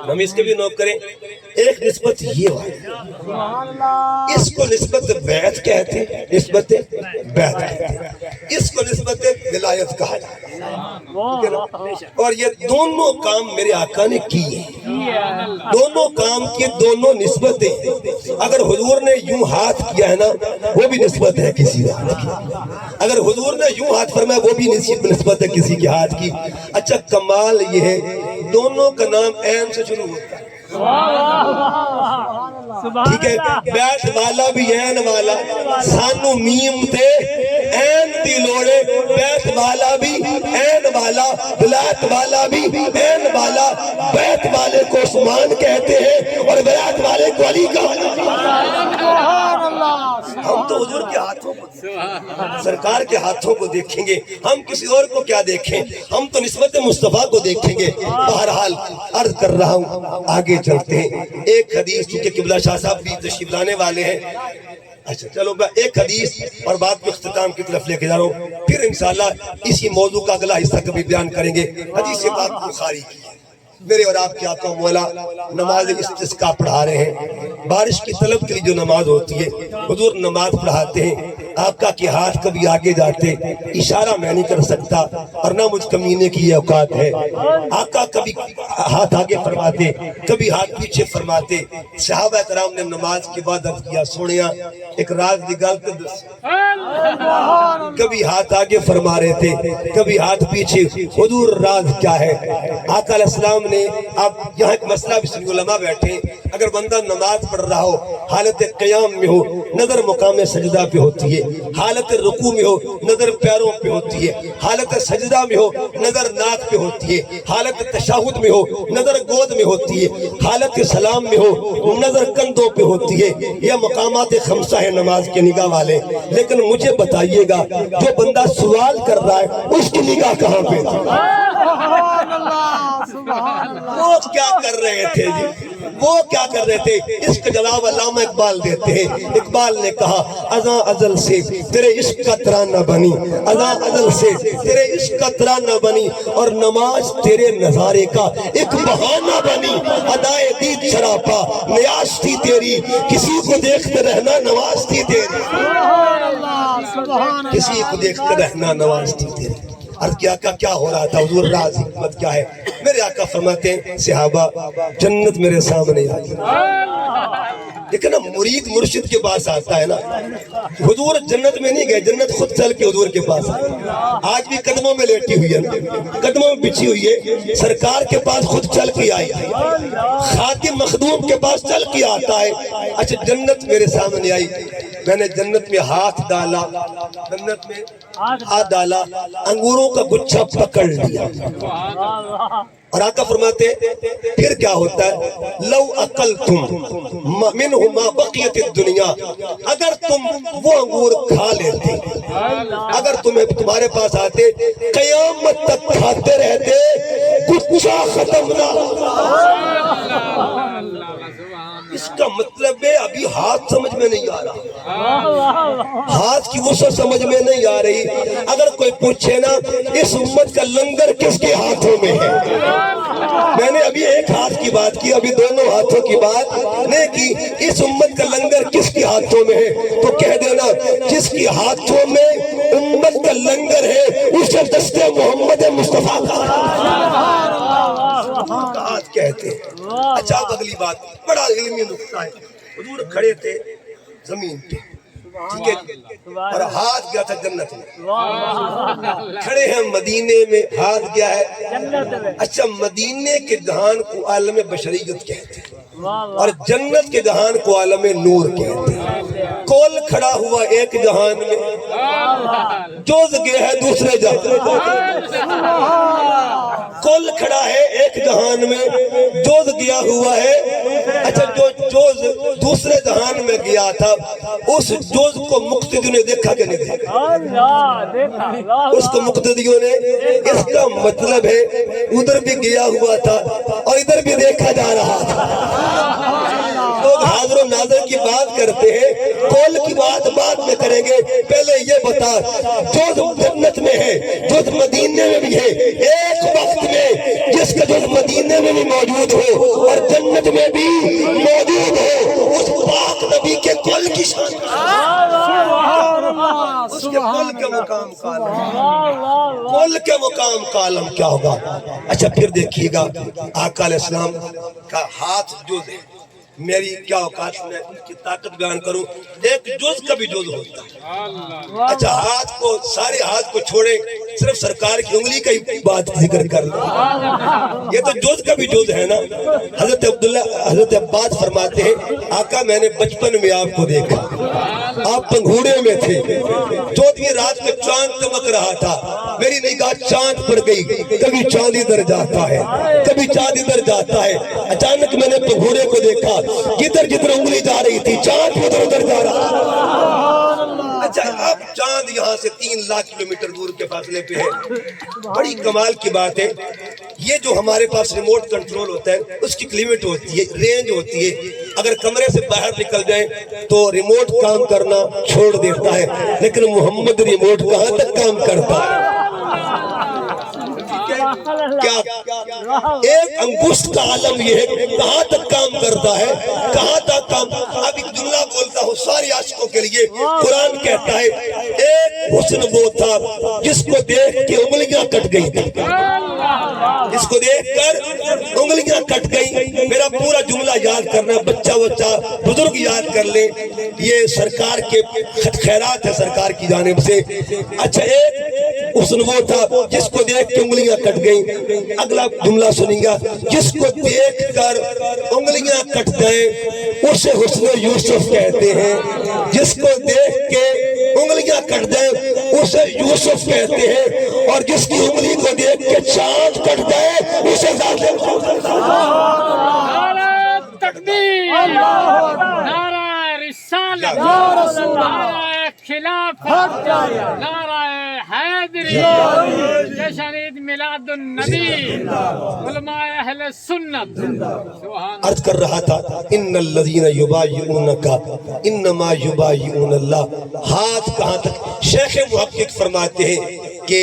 ہم اس کے بھی نوٹ کریں، ایک نسبت یہ والی، اس کو نسبت بیعت کہتے ہیں، نسبت بیعت کہتے ہیں، اس کو نسبت ولایت کہا جاتا ہے۔ اور یہ دونوں کام میرے آقا نے کیے، دونوں کام کیے، دونوں نسبتیں۔ اگر حضور نے یوں ہاتھ کیا ہے نا، وہ بھی نسبت ہے کسی ہاتھ کی، اگر حضور نے یوں ہاتھ فرمایا وہ بھی نسبت ہے کسی کے ہاتھ کی۔ اچھا کمال یہ ہے دونوں کا نام عین سے شروع ہوتا ہے، ٹھیک ہے، بیعت والا بھی عین والا، سانو میم تے عین دی لوڑے، بیعت والا بھی عین والا، ولایت والا بھی عین والا۔ بیعت والے کو عثمان کہتے ہیں اور ولایت والے کو علی کہا جاتا ہے۔ ہم تو حضور کے ہاتھوں کو سرکار کے ہاتھوں کو دیکھیں گے، ہم کسی اور کو کیا دیکھیں، ہم تو نسبت مصطفیٰ کو دیکھیں گے۔ بہرحال عرض کر رہا ہوں، آگے چلتے ہیں۔ ایک حدیث، چونکہ قبلہ شاہ صاحب بھی تشریف لانے والے ہیں، اچھا چلو میں ایک حدیث اور بات کو اختتام کی طرف لے کے جا رہا ہوں، پھر انشاءاللہ اسی موضوع کا اگلا حصہ کبھی بیان کریں گے۔ حدیث پاک بخاری کی ہے، میرے اور آپ کے آقا مولا نماز استسقاء پڑھا رہے ہیں، بارش کی طلب کے لیے جو نماز ہوتی ہے، حضور نماز پڑھاتے ہیں، آقا کے ہاتھ کبھی آگے جاتے، اشارہ میں نہیں کر سکتا اور نہ مجھ کمینے کی یہ اوقات ہے، آقا کبھی ہاتھ آگے فرماتے، کبھی ہاتھ پیچھے فرماتے۔ صحابہ کرام نے نماز کے بعد عرض کیا، سونیا ایک راز دی گل کر دس، کبھی ہاتھ آگے فرما رہے تھے، کبھی ہاتھ پیچھے، حضور راز کیا ہے؟ آقا علیہ السلام نے، اب یہاں ایک مسئلہ بھی علماء بیٹھے، اگر بندہ نماز پڑھ رہا ہو، حالت قیام میں ہو، نظر مقام سجدہ پہ ہوتی ہے، حالت رکوع میں ہو نظر پیروں پہ ہوتی ہے، حالت سجدہ میں ہو نظر ناک پہ ہوتی ہے، حالت تشہد میں ہو نظر گود میں ہوتی ہے، حالت سلام میں ہو نظر کندھوں پہ ہوتی ہے۔ یہ مقامات خمسہ ہے نماز کے نگاہ والے، لیکن مجھے بتائیے گا جو بندہ سوال کر رہا ہے اس کی نگاہ کہاں پہ تھی؟ وہ کیا کر رہے تھے جی، وہ کیا کر رہے تھے؟ اس کا جواب علامہ اقبال دیتے ہیں۔ اقبال نے کہا، ازاں ازل سے تیرے عشق کا ترانہ بنی، ازاں ازل سے تیرے عشق کا ترانہ بنی، اور نماز تیرے نظارے کا ایک بہانہ بنی۔ ادائے دید شراپا نیاز تھی تیری، کسی کو دیکھتے رہنا نواز تھی تیری، کسی کو دیکھتے رہنا نواز تھی تیری۔ عرض کیا کیا ہو رہا تھا حضور، راز حکمت کیا ہے؟ میرے آقا فرماتے ہیں، صحابہ جنت میرے سامنے آئی، لیکن مرید مرشد کے پاس آتا ہے نا، حضور جنت میں نہیں گئے، جنت خود چل کے حضور کے پاس آئی۔ آج بھی قدموں میں لیٹی ہوئی ہے، قدموں میں بچھی ہوئی ہے، سرکار کے پاس خود چل کے آئی، خادم مخدوم کے پاس چل کے آتا ہے۔ اچھا جنت میرے سامنے آئی، میں نے جنت میں ہاتھ ڈالا، جنت میں ہاتھ ڈالا، انگوروں کا گچھا پکڑ لیا، اور آقا فرماتے پھر کیا ہوتا ہے؟ لو اکلتم منہ ما بقیت الدنیا، اگر تم وہ انگور کھا لیتے، اگر تمہارے پاس آتے، قیامت تک کھاتے رہتے، گچھا ختم نہ۔ اس کا مطلب ہے ابھی ہاتھ سمجھ میں نہیں آ رہا، واہ واہ واہ ہاتھ کی وسعت سمجھ میں نہیں آ رہی۔ اگر کوئی پوچھے نا اس امت کا لنگر کس کے ہاتھوں میں ہے، میں نے ابھی ایک ہاتھ کی بات کی، ابھی دونوں ہاتھوں کی بات نہیں کی، اس امت کا لنگر کس کے ہاتھوں میں ہے تو کہہ دینا جس کی ہاتھوں میں امت کا لنگر ہے اسے دستے محمد مصطفیٰ کا ہاتھ کہتے ہیں۔ اچھا اب اگلی بات، بڑا علمی نقطہ ہے۔ حضور کھڑے تھے زمین پہ، ٹھیک ہے، اور ہاتھ گیا تھا جنت میں، کھڑے ہیں مدینے میں، ہاتھ گیا ہے جنت میں، اچھا مدینے کے دہان کو عالم بشریت کہتے ہیں واہ واہ اور جنت کے دہان کو عالم نور کہتے ہیں۔ کول کھڑا ہوا ایک جہان میں، جوز گیا ہے دوسرے جہان، کول کھڑا ہے ایک جہان میں، جوز گیا ہوا ہے، اچھا جو جوز دوسرے جہان میں گیا تھا اس جوز کو مقتدیوں نے دیکھا کہ نہیں دیکھا؟ اللہ دیکھا، واہ اس کو مقتدیوں نے، اس کا مطلب ہے ادھر بھی گیا ہوا تھا اور ادھر بھی دیکھا جا رہا تھا۔ لوگ حاضر و ناظر کی بات کرتے ہیں، کول کی بات بعد میں کریں گے، پہلے یہ بتا جو جنت میں ہے جو مدینے میں بھی ہے، ایک وقت میں جس کا جو مدینے میں بھی موجود ہو اور جنت میں بھی موجود ہو، اس پاک نبی کے کول کی شان، اس کے کول کے مقام کا عالم، کول کے مقام کا عالم کیا ہوگا۔ اچھا پھر دیکھیے گا آقا علیہ السلام کا ہاتھ جو ہے، میری کیا اوقات میں ان کی طاقت بیان کروں، ایک جز کا بھی جز ہوتا ہے۔ اچھا ہاتھ کو، سارے ہاتھ کو چھوڑے، صرف سرکار کی انگلی کا ہی بات ذکر کر لیں، یہ تو جز کا بھی جز ہے نا۔ حضرت عباس فرماتے ہیں آقا میں نے بچپن میں آپ کو دیکھا، آپ پنگھوڑے میں تھے، 14ویں رات میں چاند چمک رہا تھا، میری نگاہ چاند پر گئی، کبھی چاند ادھر جاتا ہے کبھی چاند ادھر جاتا ہے، اچانک میں نے پنگھوڑے کو دیکھا، جدھر جدھر انگلی جا رہی تھی چاند ادھر ادھر جا رہا تھا۔ اچھا اب چاند یہاں سے 3 لاکھ کلومیٹر دور کے فاصلے پہ ہے۔ بڑی کمال کی بات ہے، یہ جو ہمارے پاس ریموٹ کنٹرول ہوتا ہے اس کی لمٹ ہوتی ہے، رینج ہوتی ہے، اگر کمرے سے باہر نکل جائیں تو ریموٹ کام کرنا چھوڑ دیتا ہے، لیکن محمد ریموٹ کہاں تک کام کرتا ہے؟ کیا ایک انگشت کا عالم یہ ہے کہاں تک کام کرتا ہے، کہاں تک کام۔ اب ایک جملہ بولتا ہوں سارے عاشقوں کے لیے، قرآن کہتا ہے ایک حسن وہ تھا جس کو دیکھ کے انگلیاں کٹ گئی تھی، جس کو دیکھ کر انگلیاں کٹ گئی۔ میرا پورا جملہ یاد کرنا، بچہ بچہ بزرگ یاد کر لیں، یہ سرکار کے خیرات ہے سرکار کی جانب سے۔ اچھا ایک حسن وہ تھا جس کو دیکھ کے انگلیاں کٹ گئی، اگلا جملہ سنیں گا، جس کو دیکھ کر انگلیاں کٹ گئے اسے حسن یوسف کہتے ہیں، جس کو دیکھ کے انگلیاں کٹ گئے اسے یوسف کہتے ہیں، اور جس کی انگلی کو دیکھ کے چاند کٹ گئے اسے نعرہ تکبیر، نعرہ رسالت، نعرہ خلافت، نعرہ حیدری، جشن عید میلاد النبی، علماء اہل سنت۔ عرض کر رہا تھا ان الذین یبایعونک انما یبایعون اللہ، ہاتھ کہاں تک۔ شیخ محقق فرماتے ہیں کہ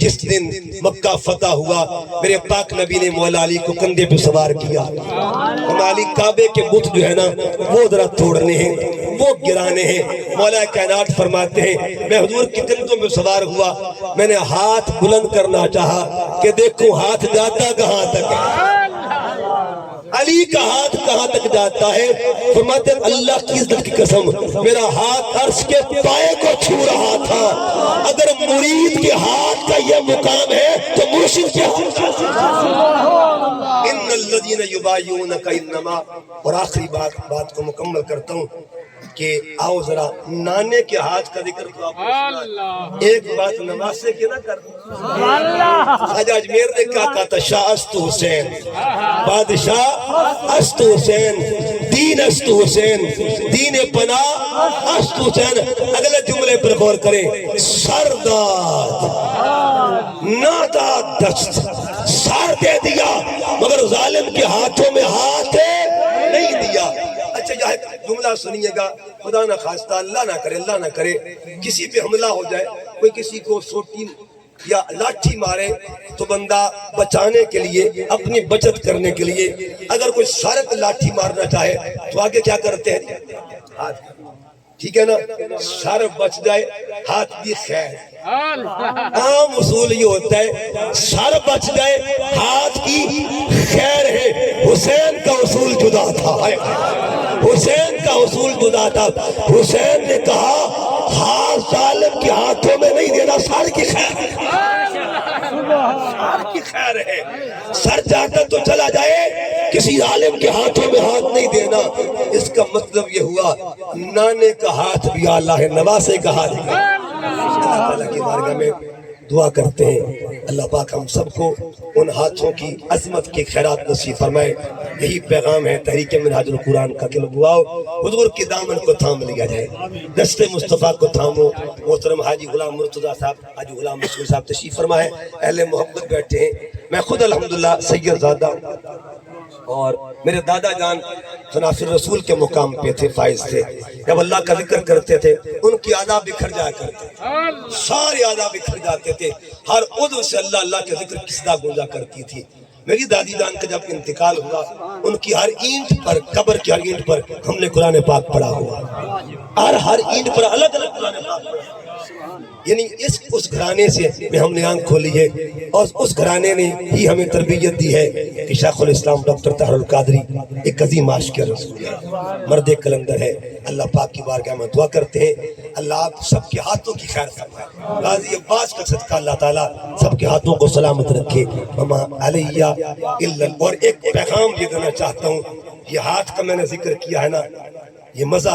جس دن مکہ فتح ہوا میرے پاک نبی نے مولا علی کو کندھے پہ سوار کیا، مولا علی کعبے کے بت جو ہے نا وہ ذرا توڑنے ہیں، وہ گرانے ہیں۔ مولا کائنات فرماتے ہیں میں حضور کے کندھوں میں سوار ہوا، میں نے ہاتھ بلند کرنا چاہا کہ دیکھوں ہاتھ جاتا کہاں تک ہے، علی کا ہاتھ کہاں تک جاتا ہے۔ فرماتے ہیں اللہ کی عزت کی قسم میرا ہاتھ عرش کے پائے کو چھو رہا تھا، اگر مرید کے ہاتھ کا یہ مقام ہے تو مرشد کے ہاتھ کا۔ ان الذین یبایعونک انما، اور آخری بات کو مکمل کرتا ہوں کہ آؤ ذرا نانے کے ہاتھ کا ذکر تو آپ کو ایک بات نواسے کے نہ کر خواجہ اجمیر نے کہا تھا شاہ است حسین، بادشاہ است حسین، دین است حسین، دین پناہ است حسین۔ اگلے جملے پر غور کریں، سرداد ناداد دست، سار دے دیا مگر ظالم کے ہاتھوں میں ہاتھ نہیں دیا۔ اچھا یہ جملہ بات سنیے گا، خدا نہ خواستہ اللہ نہ کرے کسی پہ حملہ ہو جائے، کوئی کسی کو سوٹی یا لاٹھی مارے تو بندہ بچانے کے لیے، اپنی بچت کرنے کے لیے اگر کوئی سارق لاٹھی مارنا چاہے تو آگے کیا کرتے ہیں؟ ہاتھ، ٹھیک ہے نا، سارق بچ جائے ہاتھ بھی خیر۔ عام اصول یہ ہوتا ہے سارق بچ جائے ہاتھ کی خیر ہے۔ حسین کا اصول جدا تھا، حسین کا اصول جدا تھا۔ حسین نے کہا ہاتھ ظالم کے ہاتھوں میں نہیں دینا، سر کی خیر ہے، سر کی خیر ہے۔ سر جاتا تو چلا جائے، کسی ظالم کے ہاتھوں میں ہاتھ نہیں دینا۔ اس کا مطلب یہ ہوا نانے کا ہاتھ بھی اعلیٰ ہے، نواسے کا ہاتھ بھی۔ اللہ تعالیٰ کی بارگاہ میں دعا کرتے ہیں اللہ پاک ہم سب کو ان ہاتھوں کی عظمت کی خیرات نصیب فرمائے۔ یہی پیغام ہے تحریک منہاج القرآن کا کہ لوگ آؤ حضور کے دامن کو تھام لیا جائے، دست مصطفیٰ کو تھامو۔ محترم حاجی غلام مرتضیٰ صاحب، حاجی غلام مسعود صاحب تشریف فرما ہے، اہل محبت بیٹھے ہیں۔ میں خود الحمدللہ سید زادہ اور میرے دادا جان خنافر رسول کے مقام پہ تھے، فائز تھے، جب اللہ کا ذکر کرتے تھے ان کی اعضاء بکھر جایا کرتے تھے، سارے اعضاء بکھر جاتے تھے، ہر عضو سے اللہ کے ذکر کی صدا گونجا کرتی تھی۔ میری دادی جان کا جب انتقال ہوا ان کی ہر اینٹ پر، قبر کی ہر اینٹ پر ہم نے قرآن پاک پڑھا ہوا، ہر اینٹ پر الگ الگ قرآن پاک پڑھا۔ یعنی اس گھرانے سے میں ہم نے آنکھ کھولی ہے، اور اس گھرانے نے ہی ہمیں تربیت دی ہے کہ شیخ الاسلام ڈاکٹر طاہر القادری ایک عظیم عاشق رسول ہے، مرد کلندر ہے۔ اللہ پاک کی بارگاہ میں دعا کرتے ہیں اللہ آپ سب کے ہاتھوں کی خیر فرمائے، غازی عباس کا صدقہ اللہ تعالیٰ سب کے ہاتھوں کو سلامت رکھے۔ وما علیہ الا۔ اور ایک پیغام یہ دینا چاہتا ہوں، یہ ہاتھ کا میں نے ذکر کیا ہے نا، یہ مزہ